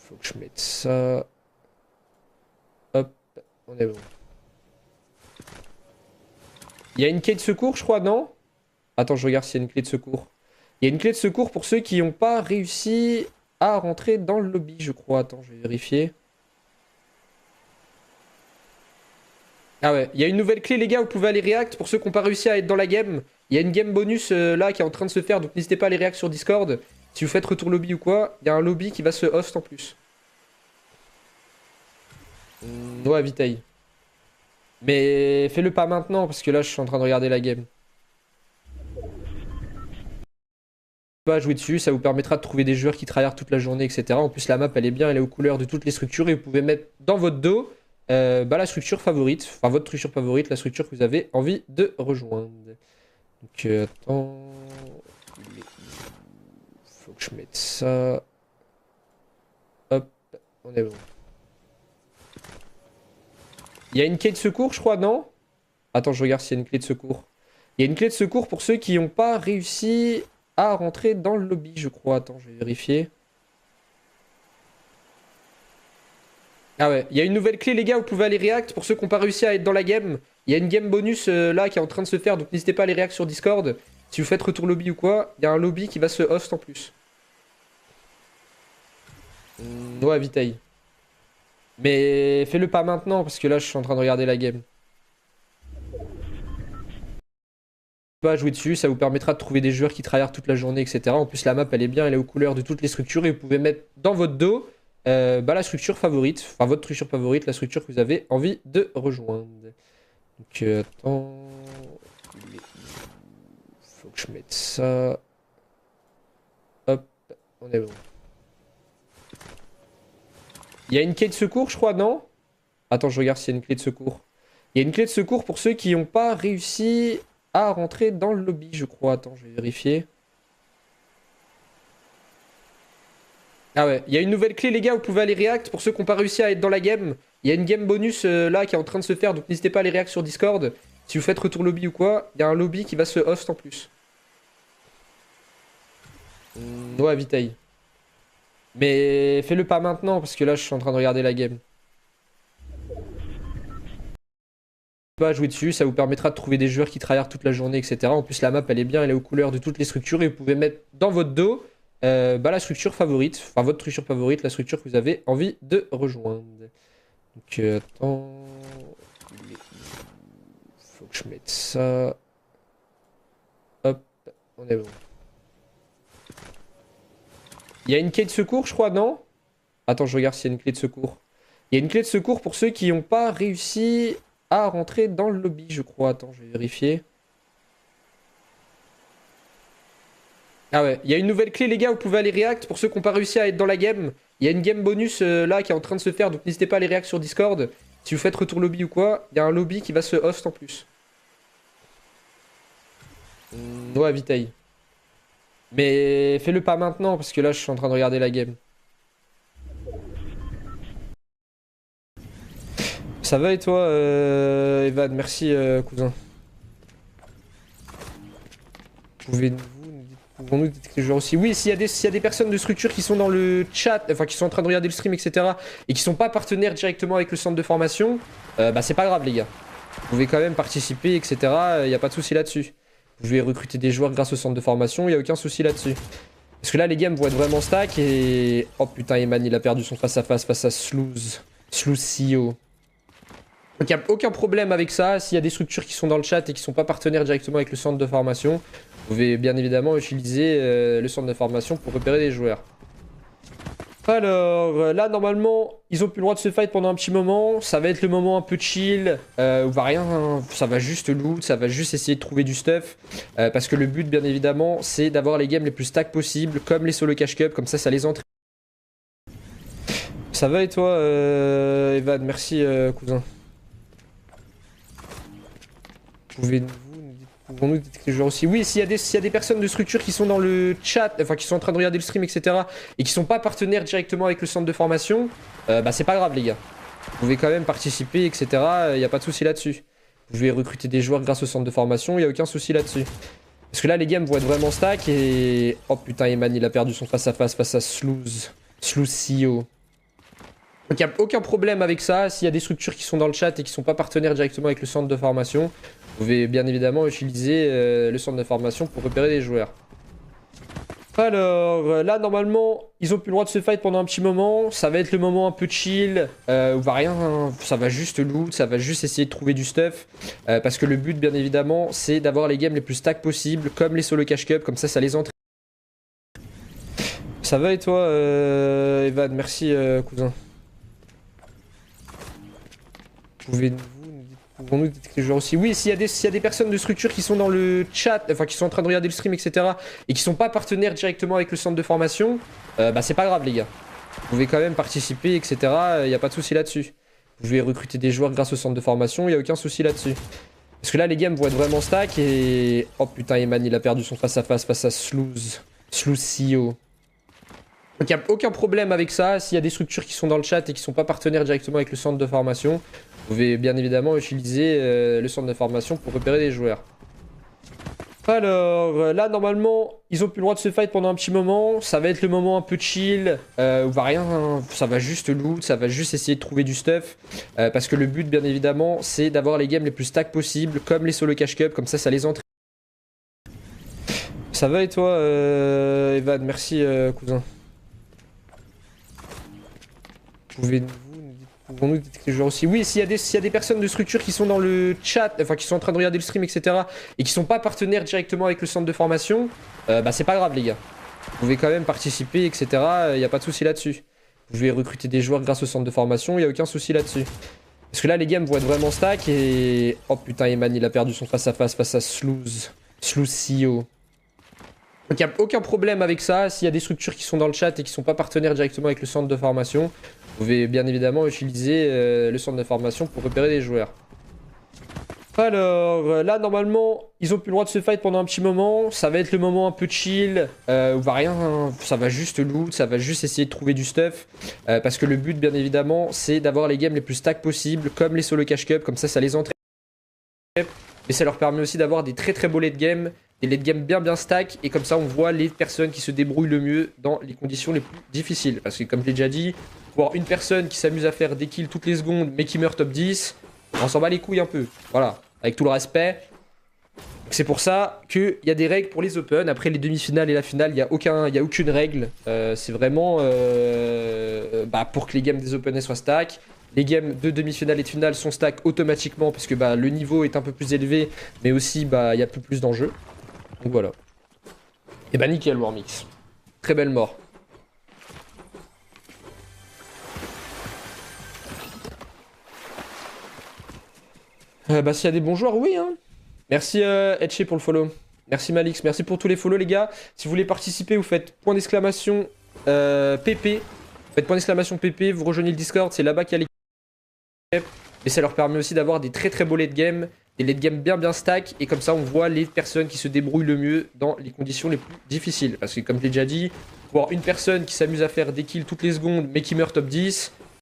Faut que je mette ça. Hop, on est bon. Il y a une clé de secours, je crois, non? Attends, je regarde s'il y a une clé de secours. Il y a une clé de secours pour ceux qui n'ont pas réussi à rentrer dans le lobby, je crois. Attends, je vais vérifier. Ah ouais, il y a une nouvelle clé, les gars, vous pouvez aller react pour ceux qui n'ont pas réussi à être dans la game. Il y a une game bonus là qui est en train de se faire, donc n'hésitez pas à aller react sur Discord. Si vous faites retour lobby ou quoi, il y a un lobby qui va se host en plus. Ouais, Vitaille. Mais fais-le pas maintenant, parce que là, je suis en train de regarder la game. Pas jouer dessus, ça vous permettra de trouver des joueurs qui tryhard toute la journée, etc. En plus, la map, elle est bien, elle est aux couleurs de toutes les structures, et vous pouvez mettre dans votre dos la structure favorite, enfin votre structure favorite, la structure que vous avez envie de rejoindre. Donc, attends... Faut que je mette ça... Hop, on est bon. Il y a une clé de secours, je crois, non? Attends, je regarde s'il y a une clé de secours. Il y a une clé de secours pour ceux qui n'ont pas réussi à rentrer dans le lobby, je crois. Attends, je vais vérifier. Ah ouais, il y a une nouvelle clé, les gars, vous pouvez aller react pour ceux qui n'ont pas réussi à être dans la game. Il y a une game bonus là qui est en train de se faire, donc n'hésitez pas à aller react sur Discord. Si vous faites retour lobby ou quoi, il y a un lobby qui va se host en plus. Ouais, Vitaille. Mais fais-le pas maintenant, parce que là, je suis en train de regarder la game. Pas jouer dessus, ça vous permettra de trouver des joueurs qui tryhard toute la journée, etc. En plus, la map, elle est bien, elle est aux couleurs de toutes les structures, et vous pouvez mettre dans votre dos la structure favorite, enfin votre structure favorite, la structure que vous avez envie de rejoindre. Donc, attends... Faut que je mette ça... Hop, on est bon. Il y a une clé de secours, je crois, non? Attends, je regarde s'il y a une clé de secours. Il y a une clé de secours pour ceux qui n'ont pas réussi à rentrer dans le lobby, je crois. Attends, je vais vérifier. Ah ouais, il y a une nouvelle clé, les gars, vous pouvez aller react pour ceux qui n'ont pas réussi à être dans la game. Il y a une game bonus là qui est en train de se faire, donc n'hésitez pas à aller react sur Discord. Si vous faites retour lobby ou quoi, il y a un lobby qui va se host en plus. Ouais, Vitaille. Mais fais-le pas maintenant, parce que là, je suis en train de regarder la game. Pas jouer dessus, ça vous permettra de trouver des joueurs qui tryhard toute la journée, etc. En plus, la map, elle est bien, elle est aux couleurs de toutes les structures, et vous pouvez mettre dans votre dos la structure favorite, enfin votre structure favorite, la structure que vous avez envie de rejoindre. Donc, attends... Faut que je mette ça... Hop, on est bon. Il y a une clé de secours, je crois, non? Attends, je regarde s'il y a une clé de secours. Il y a une clé de secours pour ceux qui n'ont pas réussi à rentrer dans le lobby, je crois. Attends, je vais vérifier. Ah ouais, il y a une nouvelle clé, les gars, vous pouvez aller react pour ceux qui n'ont pas réussi à être dans la game. Il y a une game bonus là qui est en train de se faire, donc n'hésitez pas à aller react sur Discord. Si vous faites retour lobby ou quoi, il y a un lobby qui va se host en plus. Ouais, Vitaille. Mais fais-le pas maintenant, parce que là, je suis en train de regarder la game. Ça va et toi, Evan? Merci, cousin. Pouvons-nous détecter les joueurs aussi? Oui, s'il y a des personnes de structure qui sont dans le chat, enfin qui sont en train de regarder le stream, etc., et qui sont pas partenaires directement avec le centre de formation, bah c'est pas grave, les gars. Vous pouvez quand même participer, etc. Il n'y a pas de souci là-dessus. Vous pouvez recruter des joueurs grâce au centre de formation, il n'y a aucun souci là-dessus. Parce que là, les games vont être vraiment stack et... Oh putain, Eman, il a perdu son face-à-face face à Slooz. Slooz CEO. Donc il n'y a aucun problème avec ça. S'il y a des structures qui sont dans le chat et qui ne sont pas partenaires directement avec le centre de formation, vous pouvez bien évidemment utiliser le centre de formation pour repérer des joueurs. Alors, là, normalement, ils ont plus le droit de se fight pendant un petit moment. Ça va être le moment un peu chill, où va rien, ça va juste loot, ça va juste essayer de trouver du stuff. Parce que le but, bien évidemment, c'est d'avoir les games les plus stack possibles, comme les solo cash cup, comme ça les entraîne. Ça va et toi, Evan? Merci, cousin. Pouvons-nous détecter les joueurs aussi? Oui, s'il y a des personnes de structure qui sont dans le chat, enfin qui sont en train de regarder le stream, etc., et qui sont pas partenaires directement avec le centre de formation, bah c'est pas grave, les gars. Vous pouvez quand même participer, etc. Il n'y a pas de souci là-dessus. Vous pouvez recruter des joueurs grâce au centre de formation, il n'y a aucun souci là-dessus. Parce que là, les games vont être vraiment stack et... Oh putain, Eman, il a perdu son face-à-face face à Slooz. Slooz CEO. Donc il n'y a aucun problème avec ça. S'il y a des structures qui sont dans le chat et qui ne sont pas partenaires directement avec le centre de formation, vous pouvez bien évidemment utiliser le centre de formation pour repérer des joueurs. Alors, là, normalement, ils ont plus le droit de se fight pendant un petit moment. Ça va être le moment un peu chill, où va rien, ça va juste loot, ça va juste essayer de trouver du stuff. Parce que le but, bien évidemment, c'est d'avoir les games les plus stack possibles, comme les solo cash cup, comme ça les entraîne. Ça va et toi, Evan? Merci, cousin. Pouvons-nous détecter les joueurs aussi? Oui, s'il y a des personnes de structure qui sont dans le chat, enfin qui sont en train de regarder le stream, etc. et qui sont pas partenaires directement avec le centre de formation, bah c'est pas grave les gars. Vous pouvez quand même participer, etc. Il n'y a pas de souci là-dessus. Vous pouvez recruter des joueurs grâce au centre de formation, il n'y a aucun souci là-dessus. Parce que là les games vont être vraiment stack et... Oh putain, Eman il a perdu son face-à-face face à Slooz CEO. Donc il n'y a aucun problème avec ça. S'il y a des structures qui sont dans le chat et qui sont pas partenaires directement avec le centre de formation, vous pouvez bien évidemment utiliser le centre de formation pour repérer des joueurs. Alors, là, normalement, ils ont plus le droit de se fight pendant un petit moment. Ça va être le moment un peu chill, où va rien, ça va juste loot, ça va juste essayer de trouver du stuff. Parce que le but, bien évidemment, c'est d'avoir les games les plus stack possibles, comme les solo cash cup, comme ça les entraîne. Ça va et toi, Evan? Merci, cousin. Pouvons-nous détecter les joueurs aussi? Oui, s'il y a des personnes de structure qui sont dans le chat, enfin qui sont en train de regarder le stream, etc. et qui sont pas partenaires directement avec le centre de formation, bah c'est pas grave les gars. Vous pouvez quand même participer, etc. Il n'y a pas de souci là-dessus. Vous pouvez recruter des joueurs grâce au centre de formation, il n'y a aucun souci là-dessus. Parce que là les games vont être vraiment stack et... Oh putain, Eman il a perdu son face-à-face face à Slooz CEO. Donc il n'y a aucun problème avec ça. S'il y a des structures qui sont dans le chat et qui sont pas partenaires directement avec le centre de formation, vous pouvez bien évidemment utiliser le centre de formation pour repérer des joueurs. Alors, là, normalement, ils ont plus le droit de se fight pendant un petit moment. Ça va être le moment un peu chill, où va rien, ça va juste loot, ça va juste essayer de trouver du stuff. Parce que le but, bien évidemment, c'est d'avoir les games les plus stack possibles, comme les solo cash cup, comme ça les entraîne. Mais ça leur permet aussi d'avoir des très très beaux late game, des late game bien stack, et comme ça on voit les personnes qui se débrouillent le mieux dans les conditions les plus difficiles. Parce que comme je l'ai déjà dit, voir une personne qui s'amuse à faire des kills toutes les secondes mais qui meurt top 10, on s'en bat les couilles un peu. Voilà, avec tout le respect. C'est pour ça qu'il y a des règles pour les open. Après les demi-finales et la finale, il n'y a aucune règle. C'est vraiment pour que les games des open soient stack. Les games de demi-finale et de finale sont stack automatiquement parce que le niveau est un peu plus élevé, mais aussi il y a plus d'enjeux. Donc voilà. Et nickel Warmix. Très belle mort. S'il y a des bons joueurs, oui hein. Merci Etche pour le follow. Merci Malix, merci pour tous les follow les gars. Si vous voulez participer, vous faites point d'exclamation PP. Vous faites point d'exclamation PP, vous rejoignez le Discord, c'est là-bas qu'il y a les... Et ça leur permet aussi d'avoir des très très beaux late game, des late game bien stack, et comme ça on voit les personnes qui se débrouillent le mieux dans les conditions les plus difficiles. Parce que comme je l'ai déjà dit, voir une personne qui s'amuse à faire des kills toutes les secondes mais qui meurt top 10,